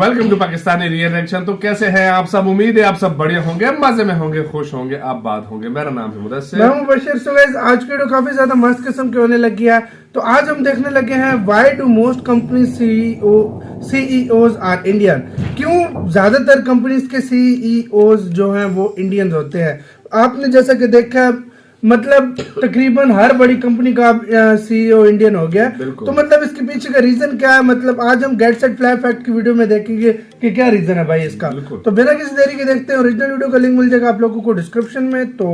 Welcome to Pakistani reaction. तो कैसे हैं आप सब? उम्मीद है आप सब बढ़िया होंगे, मजे में होंगे, खुश होंगे, आबाद होंगे। मेरा नाम है मुदस्सिर, मैं हूं बशीर। सो गाइस, आज की वीडियो काफी ज्यादा मस्त किस्म की होने लगी है। तो आज हम देखने लगे हैं why do most company CEOs are Indian. क्यों ज्यादातर कंपनीज के सीईओज जो हैं वो इंडियंस होते हैं। आपने जैसा कि देखा, मतलब तकरीबन हर बड़ी कंपनी का सीईओ इंडियन हो गया। तो मतलब इसके पीछे का रीजन क्या है, मतलब आज हम गेट सेट फ्लाई फैक्ट की वीडियो में देखेंगे कि क्या रीजन है भाई इसका। तो बिना किसी देरी के देखते हैं। ओरिजिनल वीडियो का लिंक मिल जाएगा आप लोगों को डिस्क्रिप्शन में। तो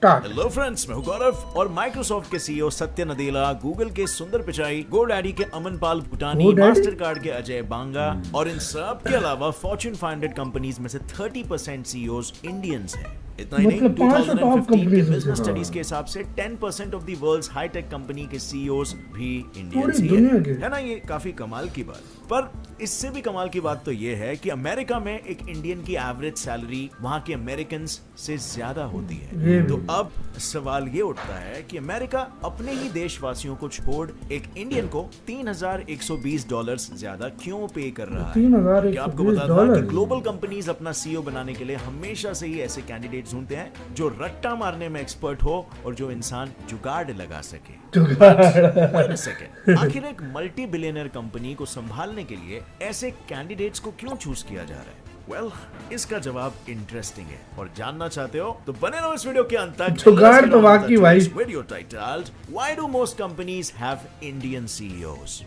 हेलो फ्रेंड्स, मैं हूं गौरव और माइक्रोसॉफ्ट के सीईओ सत्य नदेला, गूगल के सुंदर पिचाई, गोडैडी के अमन पाल भूटानी, मास्टर कार्ड के अजय बांगा और इन सब के अलावा फॉर्च्यून 500 कंपनीज में से 30% सीईओज इंडियंस हैं। इतना ही नहीं, 2015 के बिजनेस स्टडीज के हिसाब से 10% of the world's high tech company के सीईओज भी इंडियंस ही है ना। ये काफी कमाल की बात। पर इससे भी कमाल की बात तो ये है कि अमेरिका में एक इंडियन की एवरेज सैलरी वहां के अमेरिकन से ज्यादा होती है। तो अब सवाल ये उठता है कि अमेरिका अपने ही देशवासियों को छोड़ एक इंडियन को $3,120 ज्यादा क्यों पे कर रहा है? क्या आपको पता था कि ग्लोबल कंपनीज अपना सीईओ बनाने के लिए हमेशा से ही ऐसे कैंडिडेट ढूंढते हैं जो रट्टा मारने में एक्सपर्ट हो और जो इंसान जुगाड़ लगा सके। आखिर एक मल्टी बिलियनर कंपनी को संभालने के लिए ऐसे कैंडिडेट्स को क्यों चूज किया जा रहा है? वेल, इसका जवाब इंटरेस्टिंग है और जानना चाहते हो तो बने रहो इस वीडियो के अंत तक। जुगाड़ तो वाकई भाई। Video titled why do most companies have Indian CEOs.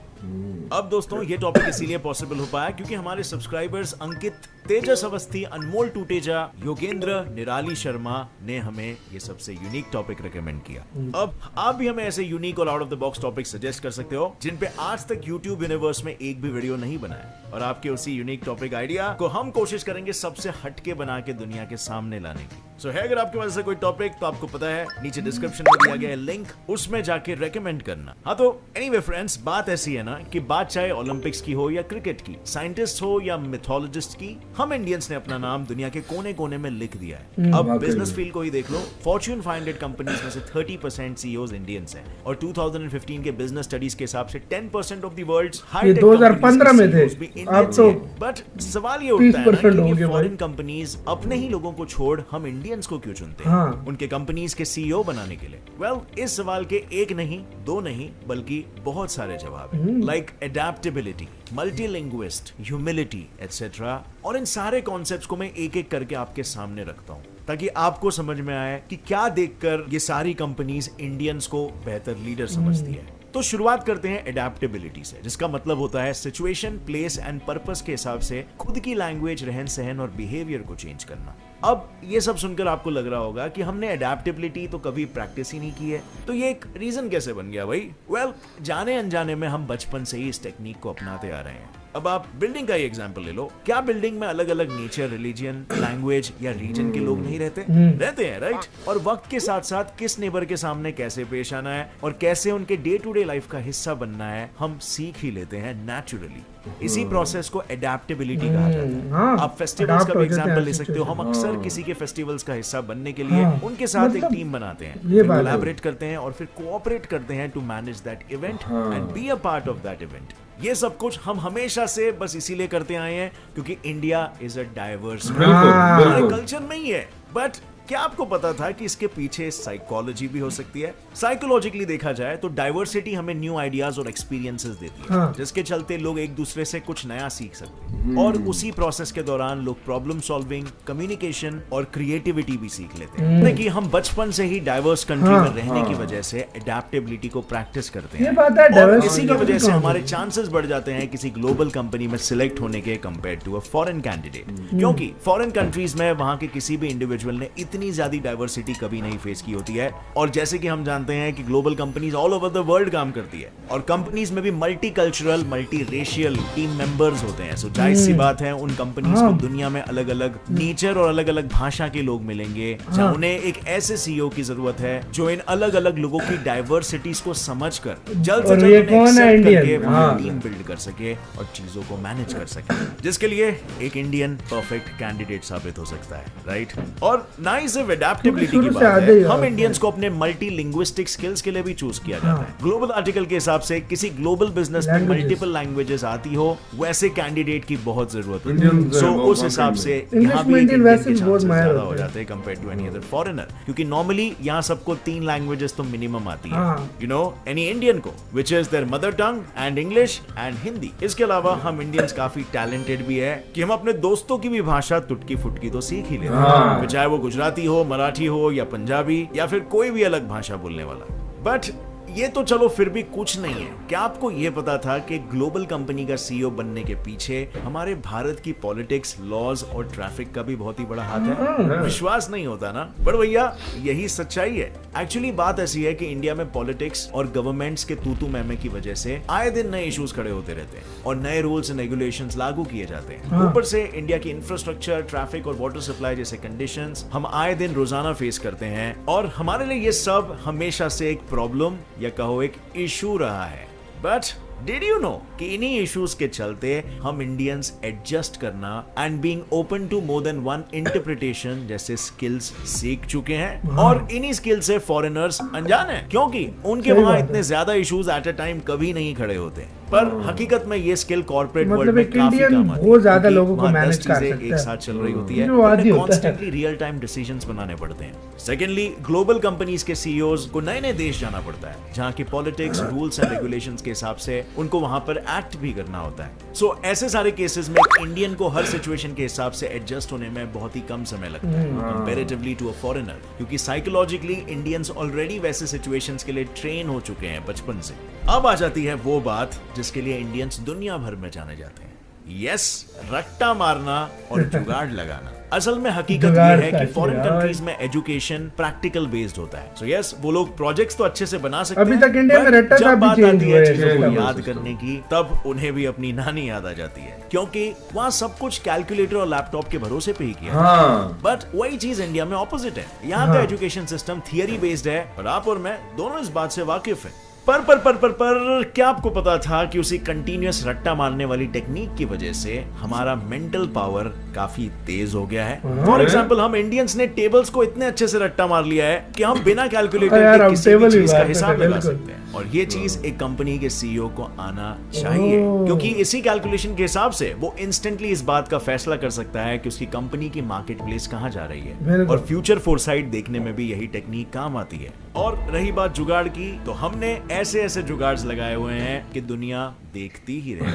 अब दोस्तों, ये टॉपिक इसीलिए पॉसिबल हो पाया क्योंकि हमारे सब्सक्राइबर्स अंकित, तेजस अवस्थी, अनमोल टूटेजा, योगेंद्र, निराली शर्मा ने हमें ये सबसे यूनिक टॉपिक रेकमेंड किया। अब आप भी हमें ऐसे यूनिक और out of the box topic suggest कर सकते हो जिन पे आज तक यूट्यूब यूनिवर्स में एक भी वीडियो नहीं बना है। और आपके उसी यूनिक टॉपिक आइडिया को हम कोशिश करेंगे सबसे हटके बना के दुनिया के सामने लाने की। सो है अगर आपके पास ऐसा कोई टॉपिक तो आपको पता है, नीचे डिस्क्रिप्शन में दिया गया है लिंक, उसमें जाके रेकमेंड करना। हाँ तो एनीवे फ्रेंड्स, बात ऐसी है ना कि बात चाहे ओलंपिक्स की हो या क्रिकेट की, साइंटिस्ट हो या मिथोलॉजिस्ट की, हम इंडियंस ने अपना नाम दुनिया के कोने कोने में लिख दिया है। अब बिजनेस फील्ड को ही देख लो, फॉर्च्यून 500 कंपनीज में से 30% सीईओज इंडियंस हैं और 2015 के बिजनेस स्टडीज के हिसाब से 10% ऑफ द वर्ल्ड्स हाईटेक 2015 में थे। अब तो बट सवाल ये उठता है ना कि फॉरेन कंपनीज अपने ही लोगों को छोड़ हम इंडियंस को क्यों चुनते हैं उनके कंपनीज के सीईओ बनाने के लिए? वेल, इस सवाल के एक नहीं, दो नहीं, बल्कि बहुत सारे जवाब हैं। Like adaptability, multilinguist, humility etcetera. और इन सारे कॉन्सेप्ट्स को मैं एक एक करके आपके सामने रखता हूं ताकि आपको समझ में आए कि क्या देखकर ये सारी कंपनीज इंडियंस को बेहतर लीडर समझती है। तो शुरुआत करते हैं एडेप्टेबिलिटी से, जिसका मतलब होता है सिचुएशन, प्लेस एंड पर्पस के हिसाब से खुद की लैंग्वेज, रहन सहन और बिहेवियर को चेंज करना। अब ये सब सुनकर आपको लग रहा होगा कि हमने एडेप्टेबिलिटी तो कभी प्रैक्टिस ही नहीं की है, तो ये एक रीजन कैसे बन गया भाई? वेल, जाने अनजाने में हम बचपन से ही इस टेक्निक को अपनाते आ रहे हैं। अब आप बिल्डिंग का ही एग्जांपल ले लो। क्या बिल्डिंग में अलग अलग नेचर, रिलीजन, लैंग्वेज या रीजन के लोग नहीं रहते? रहते हैं, राइट? और वक्त के साथ साथ किस नेबर के सामने कैसे पेश आना है और कैसे उनके डे टू डे लाइफ का हिस्सा बनना है हम सीख ही लेते हैं नेचुरली। इसी प्रोसेस को एडेप्टेबिलिटी कहा जाता है। आप फेस्टिवल्स का भी एग्जांपल ले सकते हो। हम अक्सर किसी के फेस्टिवल्स का हिस्सा बनने के लिए उनके साथ एक टीम बनाते हैं, कोलैबोरेट करते हैं और फिर कोऑपरेट करते हैं to manage that event and be a part of that event. ये सब कुछ हम हमेशा से बस इसीलिए करते आए हैं क्योंकि इंडिया इज अ डाइवर्स, हमारे कल्चर में ही है। बट क्या आपको पता था कि इसके पीछे साइकोलॉजी भी हो सकती है? साइकोलॉजिकली देखा जाए तो डाइवर्सिटी हमें न्यू आइडियाज और एक्सपीरियंसेस देती है, जिसके चलते लोग एक दूसरे से कुछ नया सीख सकते हैं और उसी प्रोसेस के दौरान लोग प्रॉब्लम सॉल्विंग, कम्युनिकेशन और क्रिएटिविटी भी सीख लेते हैं। कि हम बचपन से ही डाइवर्स कंट्री में रहने की वजह से एडेप्टेबिलिटी को प्रैक्टिस करते हैं और इसी की वजह से हमारे चांसेस बढ़ जाते हैं किसी ग्लोबल कंपनी में सिलेक्ट होने के compare to a foreign candidate, क्योंकि फॉरेन कंट्रीज में वहां के किसी भी इंडिविजुअल ने इतनी ज्यादा डाइवर्सिटी कभी नहीं फेस की होती है। और जैसे कि हम जानते हैं कि global companies all over the world काम करती है और कंपनीज में भी multi cultural, multi racial team members होते हैं। सो जाहिर सी बात है उन कंपनीज को दुनिया में अलग अलग नेचर और अलग अलग भाषा के लोग मिलेंगे, जहां उन्हें एक ऐसे सीईओ की जरूरत है जो इन अलग अलग लोगों की डाइवर्सिटीज को समझकर जल्द से जल्द टीम बिल्ड कर सके और चीजों को मैनेज कर सके, जिसके लिए एक इंडियन परफेक्ट कैंडिडेट साबित हो सकता है, राइट? और ना ही सिर्फ एडेप्टेबिलिटी की बात है, हम इंडियंस को अपने मल्टी लिंग्विस्टिक स्किल्स के लिए भी चूज किया जाता है। ग्लोबल आर्टिकल के हिसाब से किसी ग्लोबल बिजनेस में मल्टीपल लैंग्वेजेस आती हो, वैसे कैंडिडेट की बहुत जरूरत होती है। सो उस हिसाब से यहाँ भी ज्यादा हो जाते हैं compare to any other foreigner, क्योंकि नॉर्मली यहाँ सबको 3 लैंग्वेजेस तो मिनिमम आती है। यू नो, एनी इंडियन को which is there mother tongue and English and Hindi. इसके अलावा हम इंडियंस काफी टैलेंटेड भी है कि हम अपने दोस्तों की भी भाषा टुटकी फुटकी तो सीख ही लेते हैं, चाहे वो गुजराती हो, मराठी हो या पंजाबी या फिर कोई भी अलग भाषा बोलने वाला। बट ये तो चलो फिर भी कुछ नहीं है। क्या आपको ये पता था कि ग्लोबल कंपनी का सीईओ बनने के पीछे हमारे भारत की पॉलिटिक्स, लॉज और ट्रैफिक का भी बहुत ही बड़ा हाथ है? विश्वास नहीं होता ना, पर भैया यही सच्चाई है। एक्चुअली बात ऐसी है कि इंडिया में पॉलिटिक्स और गवर्नमेंट्स के तूतू मैमे की वजह से आए दिन नए इश्यूज खड़े होते रहते हैं और नए रूल्स एंड रेगुलेशंस लागू किए जाते हैं। ऊपर से इंडिया की इंफ्रास्ट्रक्चर, ट्रैफिक और वाटर सप्लाई जैसे कंडीशंस हम आए दिन रोजाना फेस करते हैं, और हमारे लिए ये सब हमेशा से एक प्रॉब्लम या कहो एक इशू रहा है। बट डिड यू नो कि इन्हीं इश्यूज के चलते हम इंडियंस एडजस्ट करना and being open to more than one interpretation जैसे स्किल्स सीख चुके हैं, और इन्हीं स्किल से फॉरेनर्स अनजान है, क्योंकि उनके वहां इतने ज्यादा इश्यूज एट अ टाइम कभी नहीं खड़े होते। पर हकीकत में ये स्किल कॉर्पोरेट वर्ल्ड में काफी काम आती है। बहुत ज्यादा लोगों को मैनेज कर सकते हैं, एक साथ चल रही होती है, कॉन्स्टेंटली रियल टाइम डिसीजंस बनाने पड़ते हैं। सेकेंडली, ग्लोबल कंपनीज के सीईओज को नए नए देश जाना पड़ता है, जहाँ की पॉलिटिक्स, रूल्स एंड रेगुलेशंस के हिसाब से उनको वहां पर एक्ट भी करना होता है। सो ऐसे सारे केसेस में इंडियन को हर सिचुएशन के हिसाब से एडजस्ट होने में बहुत ही कम समय लगता है कंपैरेटिवली टू अ फॉरेनर, क्योंकि साइकोलॉजिकली इंडियंस ऑलरेडी वैसे सिचुएशंस के लिए ट्रेन हो चुके हैं बचपन से। अब आ जाती है वो बात जिसके लिए इंडियंस दुनिया भर में जाने जाते हैं। यस, रट्टा मारना और जुगाड़ लगाना। असल में हकीकत ये है कि फॉरेन कंट्रीज में एजुकेशन प्रैक्टिकल बेस्ड होता है। सो यस, वो लोग प्रोजेक्ट्स तो अच्छे से बना सकते हैं, अभी तक इंडिया में रट्टा जब बात आती है चीजों को है याद करने की, तब उन्हें भी अपनी नानी याद आ जाती है, क्योंकि वहाँ सब कुछ कैलकुलेटर और लैपटॉप के भरोसे पे ही किया। बट वही चीज इंडिया में ऑपोजिट है। यहाँ का एजुकेशन सिस्टम थियरी बेस्ड है, और आप और मैं दोनों इस बात से वाकिफ है। पर क्या आपको पता था कि उसी कंटिन्यूअस रट्टा मारने वाली टेक्निक की वजह से हमारा मेंटल पावर काफी तेज हो गया है? फॉर एग्जांपल, हम इंडियंस ने टेबल्स को इतने अच्छे से रट्टा मार लिया है कि हम बिना कैलकुलेटर के किसी भी चीज का हिसाब लगा सकते हैं, और ये चीज एक कंपनी के सीईओ को आना चाहिए, क्योंकि इसी कैलकुलेशन के हिसाब से वो इंस्टेंटली इस बात का फैसला कर सकता है कि उसकी कंपनी की मार्केट प्लेस कहाँ जा रही है, और फ्यूचर फोरसाइट देखने में भी यही टेक्निक काम आती है। और रही बात जुगाड़ की, तो हमने ऐसे ऐसे जुगाड़ लगाए हुए हैं कि दुनिया देखती ही रहे।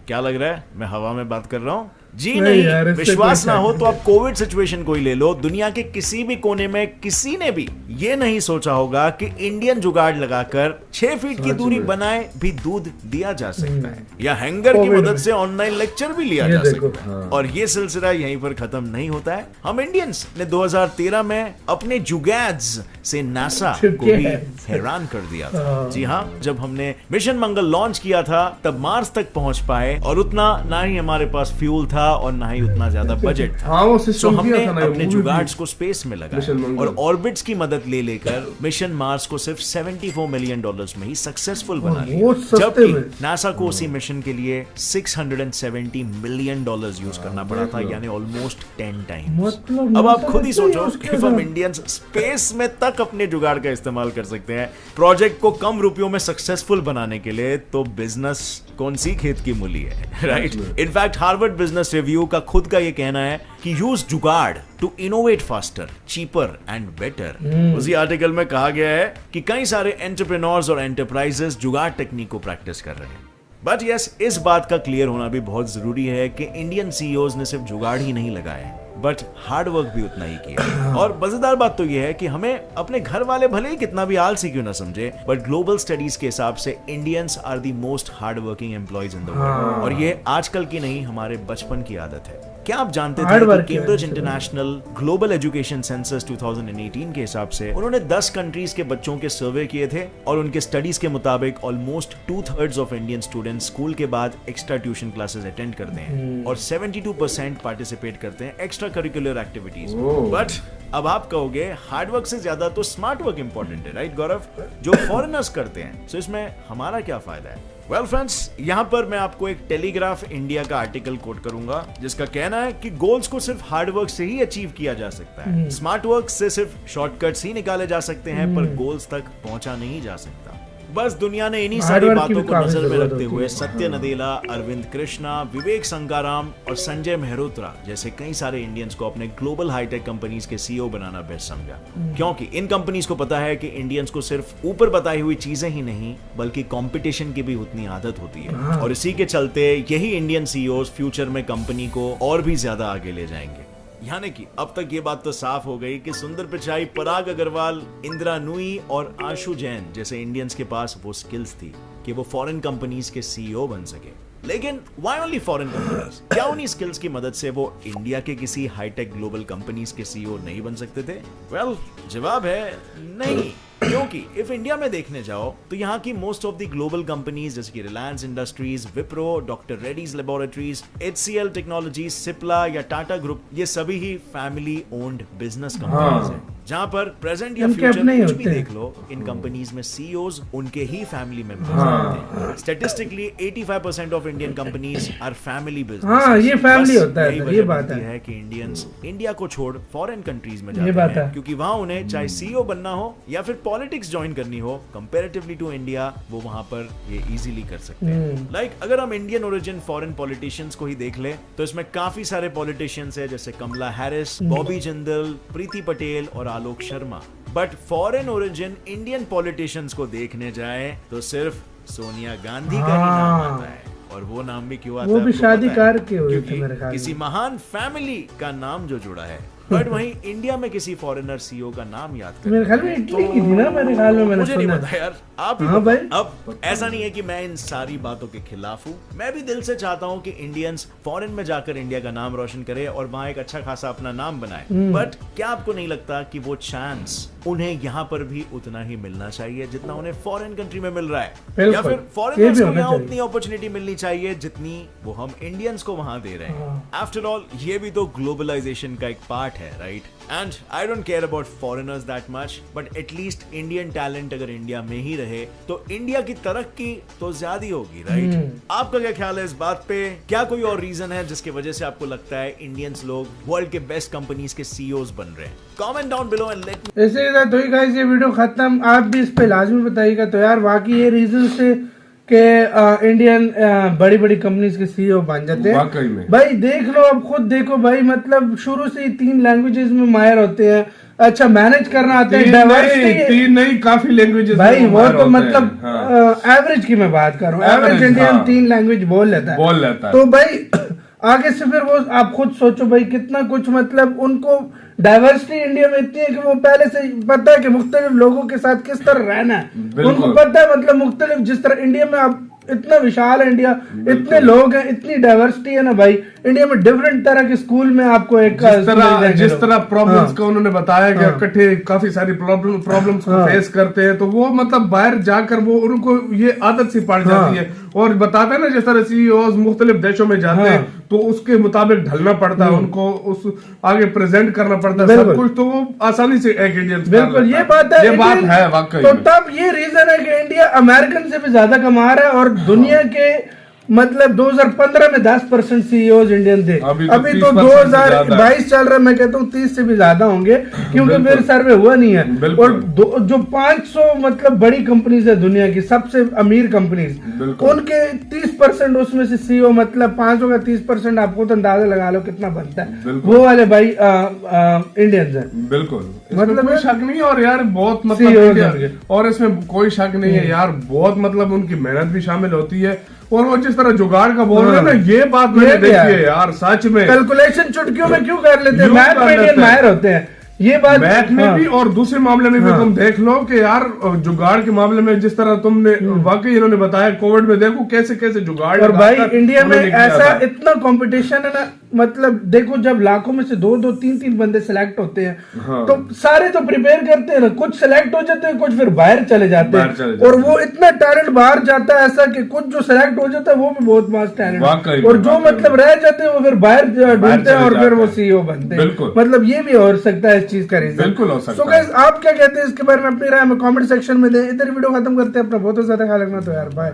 क्या लग रहा है मैं हवा में बात कर रहा हूँ? जी नहीं, विश्वास ना हो तो आप कोविड सिचुएशन को ही ले लो। दुनिया के किसी भी कोने में किसी ने भी ये नहीं सोचा होगा कि इंडियन जुगाड़ लगाकर 6 फीट की दूरी बनाए भी दूध दिया जा सकता है, या हैंगर की मदद से ऑनलाइन लेक्चर भी लिया जा सकता है। और ये सिलसिला यहीं पर खत्म नहीं होता है। हम इंडियंस ने 2013 में अपने जुगैड्स से नासा को भी हैरान कर दिया था। जी हाँ, जब हमने मिशन मंगल लॉन्च किया था, तब मार्स तक पहुंच पाए, और उतना ना ही हमारे पास फ्यूल था और ना ही उतना ज्यादा बजट था। तो हमने अपने जुगाड्स को स्पेस में लगाया और ऑर्बिट्स की मदद ले लेकर मिशन मार्स को सिर्फ $74 मिलियन में ही सक्सेसफुल बना लिया, जबकि नासा को उसी मिशन के लिए $670 मिलियन यूज करना पड़ा था, यानी ऑलमोस्ट 10 टाइम्स। अब आप खुद ही सोचो कि हम इंडियंस स्पेस में तक अपने जुगाड़ का इस्तेमाल कर सकते हैं प्रोजेक्ट को कम रुपयों में सक्सेसफुल बनाने के लिए, तो बिजनेस कौन सी खेत की मूली है, right? In fact Harvard Business Review का खुद का ये कहना है कि use jugaad to innovate faster, cheaper and better. उसी आर्टिकल में कहा गया है कि कई सारे एंटरप्रेन्योर्स और एंटरप्राइजेस जुगाड़ टेक्निक को प्रैक्टिस कर रहे हैं। बट यस, इस बात का क्लियर होना भी बहुत जरूरी है कि इंडियन सीईओज ने सिर्फ जुगाड़ ही नहीं लगाए, बट हार्ड वर्क भी उतना ही किया। और मजेदार बात तो यह है कि हमें अपने घर वाले भले ही कितना भी आलसी क्यों ना समझे, बट ग्लोबल स्टडीज के हिसाब से Indians are the most hard working employees in the world. और ये आजकल की नहीं, हमारे बचपन की आदत है। क्या आप जानते थे कि Cambridge international global education census 2018 के हिसाब से उन्होंने 10 कंट्रीज के बच्चों के सर्वे किए थे, और उनके स्टडीज के मुताबिक almost 2/3 of Indian students school के बाद एक्स्ट्रा ट्यूशन क्लासेस अटेंड करते हैं, और 72% पार्टिसिपेट करते हैं एक्स्ट्रा करिकुलर एक्टिविटीज। बट अब आप कहोगे हार्डवर्क से ज्यादा तो स्मार्ट वर्क इंपॉर्टेंट है, राइट गौरव? जो फॉरेनर्स करते हैं, तो इसमें हमारा क्या फायदा है? वेल फ्रेंड्स, यहाँ पर मैं आपको एक टेलीग्राफ इंडिया का आर्टिकल कोट करूंगा जिसका कहना है कि गोल्स को सिर्फ हार्डवर्क से ही अचीव किया जा सकता है। स्मार्ट वर्क से सिर्फ शॉर्टकट्स ही निकाले जा सकते हैं, पर गोल्स तक पहुंचा नहीं जा सकता। बस दुनिया ने इन्हीं सारी बातों को नजर में रखते हुए सत्य नदेला, अरविंद कृष्णा, विवेक संगाराम और संजय मेहरोत्रा जैसे कई सारे इंडियंस को अपने ग्लोबल हाईटेक कंपनीज के सीईओ बनाना बेस्ट समझा, क्योंकि इन कंपनीज को पता है कि इंडियंस को सिर्फ ऊपर बताई हुई चीजें ही नहीं बल्कि कंपटीशन की भी उतनी आदत होती है, और इसी के चलते यही इंडियन सीईओज फ्यूचर में कंपनी को और भी ज्यादा आगे ले जाएंगे। यानी कि अब तक ये बात तो साफ हो गई कि सुंदर पिचाई, पराग अग्रवाल, इंदिरा नुई और आशु जैन जैसे इंडियंस के पास वो स्किल्स थी कि वो फॉरेन कंपनीज के सीईओ बन सके। लेकिन व्हाई ओनली फॉरेन कंपनीज? क्या उन्हीं स्किल्स की मदद से वो इंडिया के किसी हाईटेक ग्लोबल कंपनीज के सीईओ नहीं बन सकते थे? वेल, जवाब है नहीं, क्योंकि इफ इंडिया में देखने जाओ तो यहाँ की most of the global companies जैसे कि Reliance industries, Wipro, doctor Reddy's laboratories, HCL technologies, Cipla या टाटा ग्रुप, ये सभी ही फैमिली ओन्ड बिजनेस कंपनीज हैं, जहाँ पर प्रेजेंट या फ्यूचर कुछ भी देख लो, इन कंपनीज में सीईओज उनके ही फैमिली मेंबर्स होते हैं। Statistically 85% of Indian companies are family business. ये फैमिली होता है, ये बात है कि इंडियंस इंडिया को छोड़ फॉरेन कंट्रीज में जाते हैं, क्योंकि वहां उन्हें चाहे सीईओ बनना हो या फिर पॉलिटिक्स ज्वाइन करनी हो, कंपैरेटिवली टू इंडिया वो वहां पर ये इजीली कर सकते हैं। लाइक अगर हम इंडियन ओरिजिन फॉरेन पॉलिटिशियंस को ही देख ले तो इसमें काफी सारे पॉलिटिशियंस हैं जैसे कमला हैरिस, बॉबी जिंदल, प्रीति पटेल और Alok Sharma. But foreign origin Indian politicians को देखने जाए तो सिर्फ सोनिया गांधी का ही नाम आता है, और वो नाम भी क्यों आता है? वो भी शादी करके हुई थी मेरे ख्याल में, किसी महान फैमिली का नाम जो जुड़ा है। बट वहीं इंडिया में किसी फॉरेनर सीईओ का नाम याद कर, मेरे ख्याल में इटली की थी ना, मेरे ख्याल में मैंने मुझे नहीं पता यार, आप ही हाँ भाई। अब ऐसा नहीं है कि मैं इन सारी बातों के खिलाफ हूँ, मैं भी दिल से चाहता हूँ कि इंडियंस फॉरेन में जाकर इंडिया का नाम रोशन करे और वहाँ एक अच्छा खासा अपना नाम बनाए। बट क्या आपको नहीं लगता कि वो चांस उन्हें यहाँ पर भी उतना ही मिलना चाहिए जितना उन्हें फॉरेन कंट्री में मिल रहा है, या फिर फॉरेनर्स को यहाँ उतनी अपॉर्चुनिटी मिलनी चाहिए जितनी वो हम इंडियंस को वहां दे रहे हैं? आफ्टर ऑल ये भी तो ग्लोबलाइजेशन का एक पार्ट है, right? And I don't care about foreigners that much, but at least Indian talent अगर इंडिया में ही रहे तो इंडिया की तरक्की तो ज्यादा होगी, राइट? आपका क्या ख्याल है इस बात पे? क्या कोई और रीजन है जिसकी वजह से आपको लगता है इंडियंस लोग वर्ल्ड के बेस्ट कंपनीज के सीईओज बन रहे हैं? Comment down below and let me. ऐसे ही तो गाइस ये वीडियो खत्म, आप भी इस पे लाजमी बताइएगा। तो यार वाकई ये रीजन से के इंडियन बड़ी बड़ी कंपनीज के सीईओ बन जाते हैं भाई। देख लो, अब खुद देखो भाई, मतलब शुरू से ही 3 लैंग्वेजेस में माहिर होते हैं, अच्छा मैनेज करना आता है, डाइवर्सिटी 3 नहीं काफी लैंग्वेजेस भाई, वो तो मतलब एवरेज की मैं बात कर रहा हूँ, एवरेज इंडियन 3 लैंग्वेज बोल लेता है। तो भाई आगे से फिर वो आप खुद सोचो भाई कितना कुछ, मतलब उनको डाइवर्सिटी इंडिया में इतनी है कि वो पहले से पता है कि मुख्तलिफ लोगों के साथ किस तरह रहना है, उनको पता है, मतलब मुख्तलिफ जिस तरह इंडिया में आप इतना विशाल है इंडिया, इतने लोग हैं, इतनी डाइवर्सिटी है ना भाई, इंडिया में डिफरेंट तरह के स्कूल में आपको एक जिस तरह प्रॉब्लम्स का उन्होंने बताया कि इकट्ठे काफी सारी प्रॉब्लम्स को फेस करते हैं, तो वो मतलब बाहर जाकर वो उनको ये आदत सी पड़ जाती है। और बताते हैं ना जिस तरह सीईओज मुख्तलिफ देशों में जाते हैं तो उसके मुताबिक ढलना पड़ता है, उनको उस आगे प्रेजेंट करना पड़ता है सब कुछ, तो वो आसानी से एक इंडियन बिल्कुल ये बात है वाकई। तो तब ये रीजन है कि इंडिया अमेरिकन से भी ज्यादा कमा रहा है, और दुनिया के मतलब 2015 में 10% सीईओज इंडियन थे, अभी तो 2022 चल रहा है, मैं कहता हूँ 30 से भी ज्यादा होंगे, क्योंकि फिर सर्वे हुआ नहीं है। और जो 500 मतलब बड़ी कंपनीज है दुनिया की, सबसे अमीर कंपनीज, उनके 30% उसमें से सीईओ, मतलब 500 का 30% आपको तो अंदाजा लगा लो कितना बनता है, वो वाले भाई इंडियंस है। बिल्कुल, मतलब कोई शक नहीं। और यार बहुत मतलब, और इसमें कोई शक नहीं है यार, बहुत मतलब उनकी मेहनत भी शामिल होती है, और वो जिस तरह जुगाड़ का बोल रहे हैं ना, ये बात मैंने देखी है यार, सच में। कैलकुलेशन चुटकियों में क्यों कर लेते हैं, मैथ में इंडियन माहिर होते हैं, ये बात मैथ में भी और दूसरे मामले में भी तुम देख लो कि यार जुगाड़ के मामले में जिस तरह तुमने वाकई इन्होंने बताया, कोविड में देखो कैसे कैसे जुगाड़। और भाई इंडिया में ऐसा इतना कंपटीशन है ना, मतलब देखो जब लाखों में से 2-2, 3-3 बंदे सिलेक्ट होते हैं, तो सारे तो प्रिपेयर करते हैं ना, कुछ सिलेक्ट हो जाते हैं, कुछ फिर बाहर चले जाते हैं, और वो इतना टैलेंट बाहर जाता है ऐसा कि कुछ जो सिलेक्ट हो जाता है वो भी बहुत मस्त टैलेंट, और जो मतलब रह जाते हैं वो फिर बाहर ढूंढते हैं और फिर वो सीईओ बनते हैं। मतलब ये भी हो सकता है इस चीज का रीजन, बिल्कुल हो सकता है। So guys, आप क्या कहते हैं इसके बारे में अपनी राय में कमेंट सेक्शन में दें। इधर वीडियो खत्म करते हैं, अपना बहुत ज्यादा ख्याल रखना, तो यार बाय।